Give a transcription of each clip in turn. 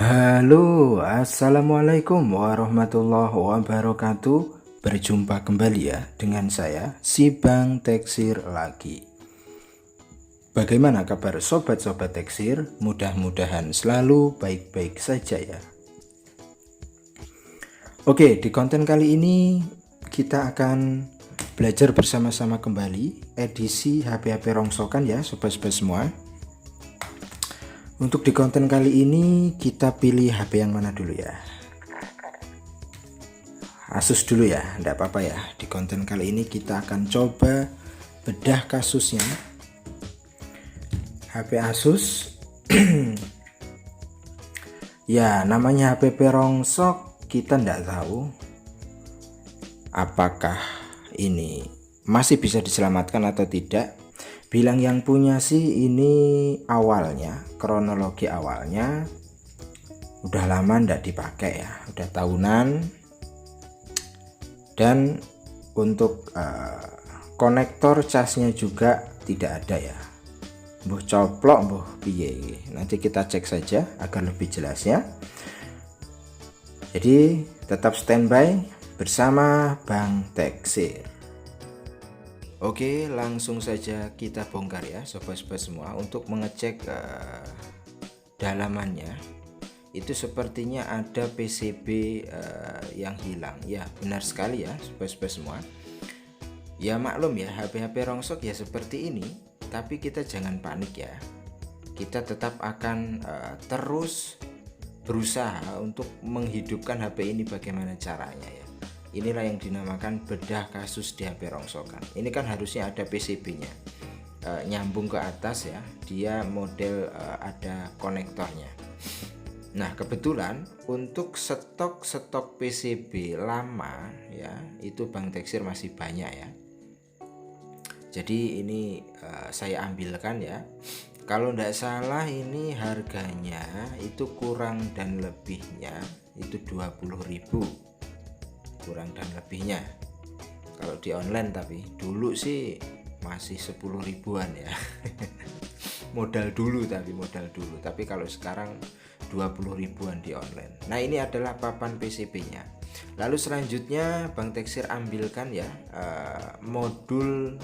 Halo, assalamualaikum warahmatullahi wabarakatuh. Berjumpa kembali ya dengan saya, si Bang Teksir lagi. Bagaimana kabar sobat-sobat Teksir? Mudah-mudahan selalu baik-baik saja ya. Oke, di konten kali ini kita akan belajar bersama-sama kembali edisi HP-HP rongsokan ya sobat-sobat semua. Untuk di konten kali ini kita pilih HP yang mana dulu ya? Asus dulu ya, enggak apa-apa ya. Di konten kali ini kita akan coba bedah kasusnya HP Asus. Ya, namanya HP rongsok, kita enggak tahu apakah ini masih bisa diselamatkan atau tidak. Bilang yang punya sih ini awalnya, kronologi awalnya udah lama ndak dipakai ya, udah tahunan. Dan untuk konektor casnya juga tidak ada ya, mbuh coplok mbuh piye. Nanti kita cek saja agar lebih jelasnya. Jadi tetap standby bersama Bang Teksir. Oke, langsung saja kita bongkar ya sobat-sobat semua untuk mengecek dalamannya. Itu sepertinya ada PCB yang hilang. Ya, benar sekali ya sobat-sobat semua. Ya maklum ya, HP-HP rongsok ya seperti ini. Tapi kita jangan panik ya. Kita tetap akan terus berusaha untuk menghidupkan HP ini bagaimana caranya ya. Inilah yang dinamakan bedah kasus di HP rongsokan. Ini kan harusnya ada PCB-nya nyambung ke atas ya. Dia model ada konektornya. Nah kebetulan untuk stok PCB lama ya, itu Bang Teksir masih banyak ya. Jadi ini saya ambilkan ya. Kalau tidak salah ini harganya itu kurang dan lebihnya itu 20.000. Kurang dan lebihnya kalau di online, tapi dulu sih masih 10 ribuan ya. modal dulu tapi kalau sekarang 20 ribuan di online. Nah ini adalah papan PCB nya. Lalu selanjutnya Bang Teksir ambilkan ya modul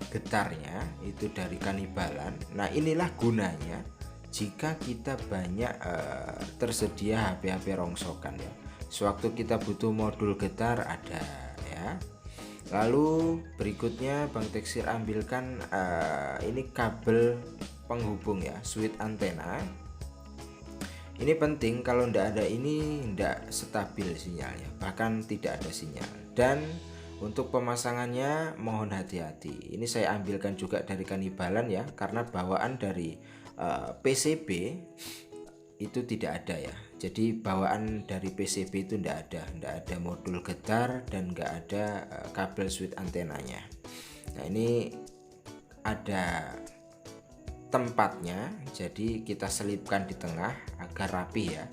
getarnya itu dari Kanibalan. Nah inilah gunanya jika kita banyak tersedia HP-HP rongsokan ya. Sewaktu kita butuh modul getar ada ya. Lalu berikutnya Bang Teksir ambilkan ini kabel penghubung ya, switch antena. Ini penting, kalau ndak ada ini ndak stabil sinyalnya, bahkan tidak ada sinyal. Dan untuk pemasangannya mohon hati-hati. Ini saya ambilkan juga dari Kanibalan ya, karena bawaan dari PCB itu tidak ada ya. Jadi bawaan dari PCB itu ndak ada modul getar dan nggak ada kabel switch antenanya. Nah ini ada tempatnya, jadi kita selipkan di tengah agar rapi ya.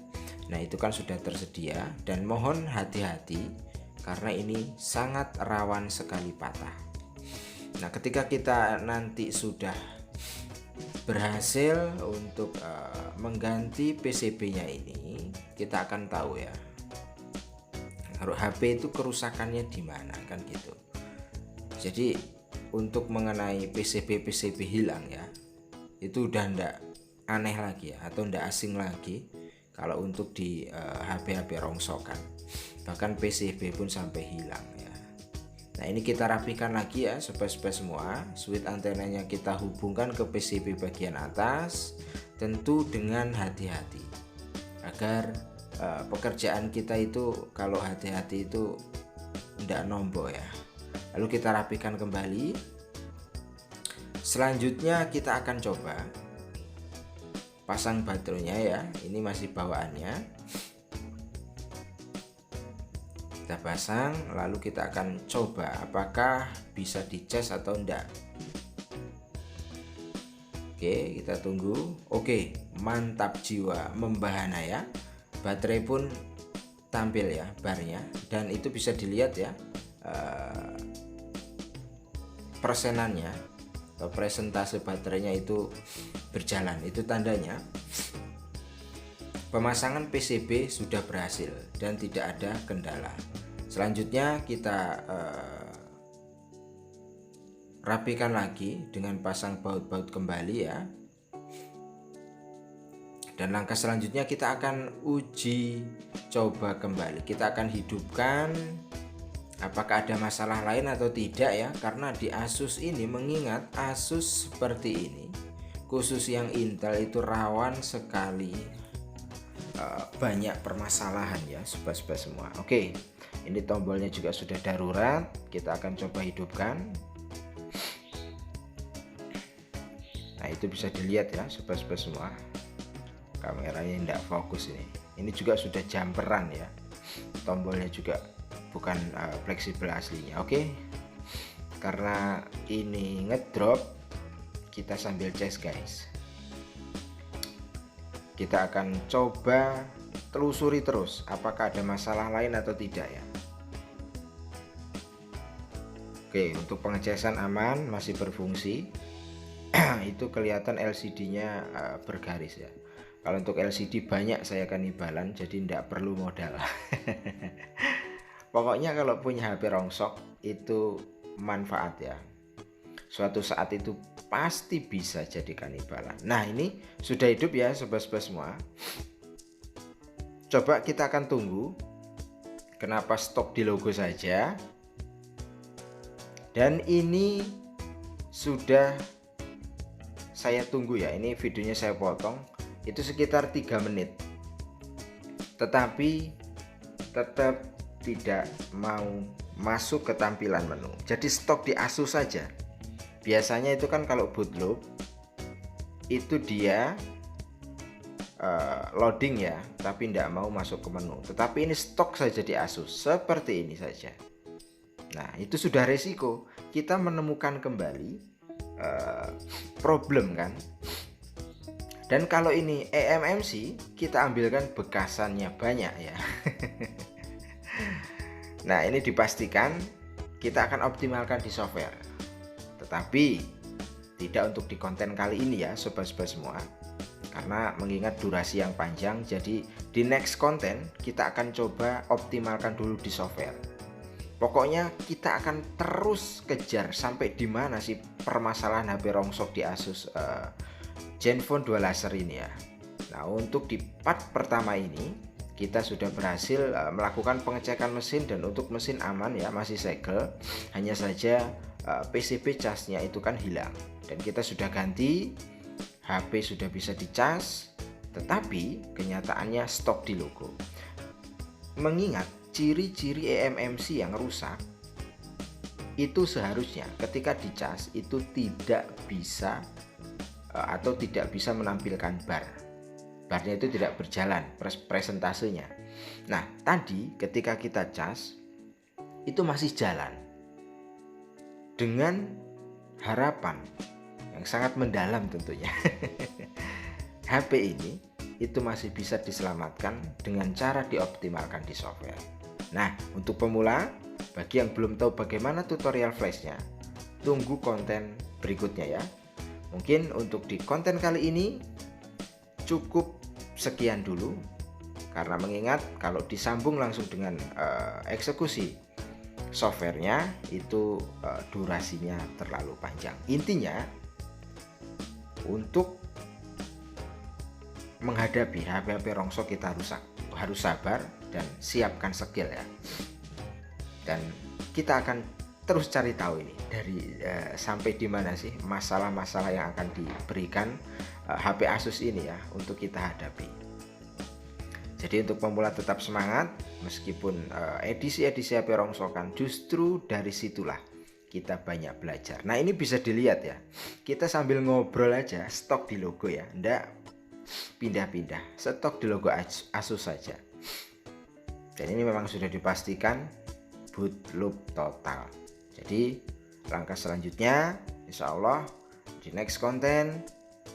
Nah itu kan sudah tersedia, dan mohon hati-hati karena ini sangat rawan sekali patah. Nah ketika kita nanti sudah berhasil untuk mengganti PCB-nya ini, kita akan tahu ya kalau HP itu kerusakannya di mana kan gitu. Jadi untuk mengenai PCB hilang ya, itu udah ndak aneh lagi ya, atau ndak asing lagi kalau untuk di HP-HP rongsokan. Bahkan PCB pun sampai hilang ya. Nah ini kita rapikan lagi ya sobat-sobat semua. Switch antenanya kita hubungkan ke PCB bagian atas, tentu dengan hati-hati agar pekerjaan kita itu kalau hati-hati itu tidak nombok ya. Lalu kita rapikan kembali. Selanjutnya kita akan coba pasang baterainya ya. Ini masih bawaannya. Kita pasang, lalu kita akan coba apakah bisa dicas atau enggak. Oke, kita tunggu. Oke, mantap jiwa, membahana ya. Baterai pun tampil ya barnya, dan itu bisa dilihat ya persenannya atau presentase baterainya itu berjalan. Itu tandanya pemasangan PCB sudah berhasil dan tidak ada kendala. Selanjutnya kita rapikan lagi dengan pasang baut-baut kembali ya. Dan langkah selanjutnya kita akan uji coba kembali. Kita akan hidupkan apakah ada masalah lain atau tidak ya. Karena di Asus ini, mengingat Asus seperti ini, khusus yang Intel itu rawan sekali banyak permasalahan ya, sobat-sobat semua. Oke, ini tombolnya juga sudah darurat. Kita akan coba hidupkan. Nah, itu bisa dilihat ya, sobat-sobat semua. Kameranya tidak fokus ini. Ini juga sudah jumperan ya. Tombolnya juga bukan fleksibel aslinya. Oke. Karena ini ngedrop, kita sambil cas guys. Kita akan coba telusuri terus apakah ada masalah lain atau tidak ya. Oke, untuk pengecasan aman, masih berfungsi. Itu kelihatan LCD-nya bergaris ya. Kalau untuk LCD banyak saya kanibalan, jadi tidak perlu modal. Pokoknya kalau punya HP rongsok itu manfaat ya. Suatu saat itu pasti bisa jadi kanibalan. Nah, ini sudah hidup ya sobat-sobat semua. Coba kita akan tunggu. Kenapa stop di logo saja. Dan ini sudah saya tunggu ya. Ini videonya saya potong. Itu sekitar 3 menit. Tetapi tetap tidak mau masuk ke tampilan menu. Jadi stok di Asus saja. Biasanya itu kan kalau bootloop itu dia loading ya, tapi tidak mau masuk ke menu. Tetapi ini stok saja di Asus seperti ini saja. Nah, itu sudah resiko. Kita menemukan kembali problem kan. Dan kalau ini eMMC, kita ambilkan bekasannya banyak ya. Nah, ini dipastikan kita akan optimalkan di software. Tetapi tidak untuk di konten kali ini ya sobat-sobat semua. Karena mengingat durasi yang panjang, jadi di next konten kita akan coba optimalkan dulu di software. Pokoknya kita akan terus kejar sampai di mana sih permasalahan HP rongsok di Asus Zenfone 2 laser ini ya. Nah, untuk di part pertama ini kita sudah berhasil melakukan pengecekan mesin, dan untuk mesin aman ya, masih segel. Hanya saja PCB casnya itu kan hilang, dan kita sudah ganti. HP sudah bisa dicas, tetapi kenyataannya stok di logo. Mengingat ciri-ciri eMMC yang rusak, itu seharusnya ketika dicas itu tidak bisa atau tidak bisa menampilkan barnya itu tidak berjalan presentasenya. Nah, tadi ketika kita cas itu masih jalan dengan harapan yang sangat mendalam tentunya. HP ini itu masih bisa diselamatkan dengan cara dioptimalkan di software. Nah, untuk pemula, bagi yang belum tahu bagaimana tutorial flashnya, tunggu konten berikutnya ya. Mungkin untuk di konten kali ini cukup sekian dulu, karena mengingat kalau disambung langsung dengan eksekusi softwarenya itu durasinya terlalu panjang. Intinya untuk menghadapi HP-HP rongsok kita harus sabar dan siapkan skill ya. Dan kita akan terus cari tahu ini dari sampai di mana sih masalah-masalah yang akan diberikan HP Asus ini ya untuk kita hadapi. Jadi untuk pemula tetap semangat, meskipun edisi-edisi HP rongsokan, justru dari situlah kita banyak belajar. Nah, ini bisa dilihat ya, kita sambil ngobrol aja stok di logo ya, ndak pindah-pindah, stok di logo Asus saja. Dan ini memang sudah dipastikan boot loop total. Jadi langkah selanjutnya insya Allah di next konten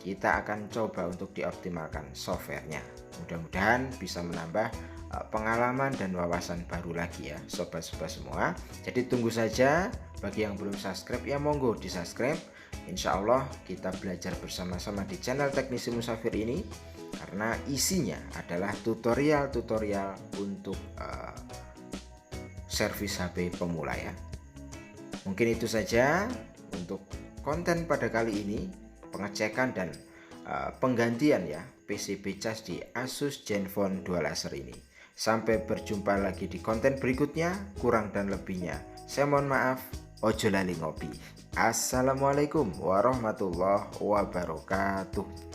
kita akan coba untuk dioptimalkan softwarenya. Mudah-mudahan bisa menambah pengalaman dan wawasan baru lagi ya sobat-sobat semua. Jadi tunggu saja, bagi yang belum subscribe ya monggo di subscribe. Insya Allah kita belajar bersama-sama di channel Teknisi Musafir ini, karena isinya adalah tutorial-tutorial untuk servis HP pemula ya. Mungkin itu saja untuk konten pada kali ini, pengecekan dan penggantian ya PCB cas di Asus Zenfone 2 Laser ini. Sampai berjumpa lagi di konten berikutnya. Kurang dan lebihnya saya mohon maaf. Ojo lali ngopi. Assalamualaikum warahmatullahi wabarakatuh.